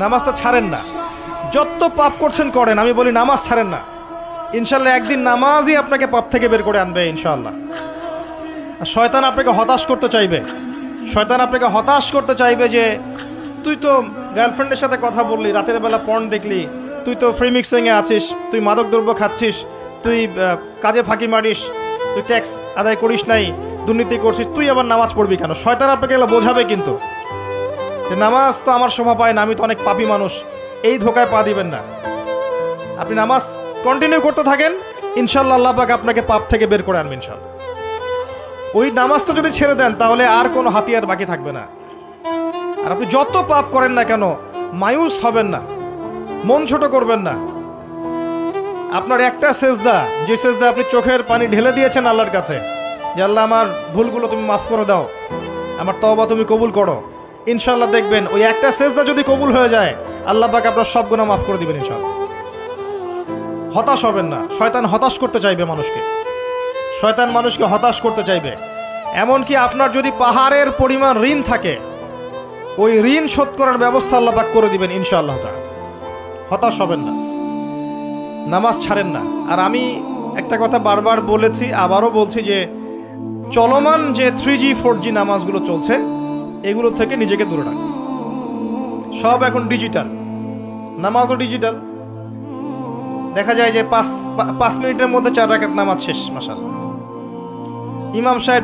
নামাজটা ছাড়েন না। যত পাপ করছেন করেন, আমি বলি নামাজ ছাড়েন না। ইনশাল্লাহ একদিন নামাজই আপনাকে পাপ থেকে বের করে আনবে ইনশাআল্লাহ। শয়তান আপনাকে হতাশ করতে চাইবে, শয়তান আপনাকে হতাশ করতে চাইবে যে তুই তো গার্লফ্রেন্ডের সাথে কথা বললি, রাতের বেলা পর্ন দেখলি, তুই তো ফ্রি মিক্সিংয়ে আছিস, তুই মাদক দ্রব্য খাচ্ছিস, তুই কাজে ফাঁকি মারিস, তুই ট্যাক্স আদায় করিস নাই, দুর্নীতি করছিস, তুই আবার নামাজ পড়বি কেন? শয়তান আপনাকে এগুলো বোঝাবে কিন্তু যে নামাজ তো আমার শোভা পায় না, আমি তো অনেক পাপী মানুষ। এই ধোকায় পা দিবেন না। আপনি নামাজ কন্টিনিউ করতে থাকেন, ইনশাল্লাহ আল্লাহ পাক আপনাকে পাপ থেকে বের করে আনবেন ইনশাল্লাহ। ওই নামাজটা যদি ছেড়ে দেন তাহলে আর কোনো হাতিয়ার বাকি থাকবে না। আর আপনি যত পাপ করেন না কেন মায়ুস হবেন না, মন ছোট করবেন না। আপনার একটা সেজদা, যে সেজদা আপনি চোখের পানি ঢেলে দিয়েছেন আল্লাহর কাছে যে আল্লাহ আমার ভুলগুলো তুমি মাফ করে দাও, আমার তওবা তুমি কবুল করো, ইনশাল্লাহ দেখবেন ওই একটা সেজদা যদি কবুল হয়ে যায় আল্লাহ পাক আপনার সব গুনাহ মাফ করে দিবেন ইনশাল্লাহ। হতাশ হবেন না। শয়তান হতাশ করতে চাইবে মানুষকে, শয়তান মানুষকে হতাশ করতে চাইবে। এমনকি আপনার যদি পাহাড়ের পরিমাণ ঋণ থাকে, ওই ঋণ শোধ করার ব্যবস্থা আল্লাহ পাক করে দিবেন ইনশাআল্লাহ তাআলা। হতাশ হবেন না, নামাজ ছাড়েন না। আর আমি একটা কথা বারবার বলেছি, আবারও বলছি যে চলমান যে 3G 4G নামাজগুলো চলছে এগুলো থেকে নিজেকে দূরে রাখুন। সব এখন ডিজিটাল, নামাজও ডিজিটাল। দেখা যায় যে 5 মিনিটের মধ্যে 4 রাকাত নামাজ শেষ, মাশাআল্লাহ। ইমাম সাহেব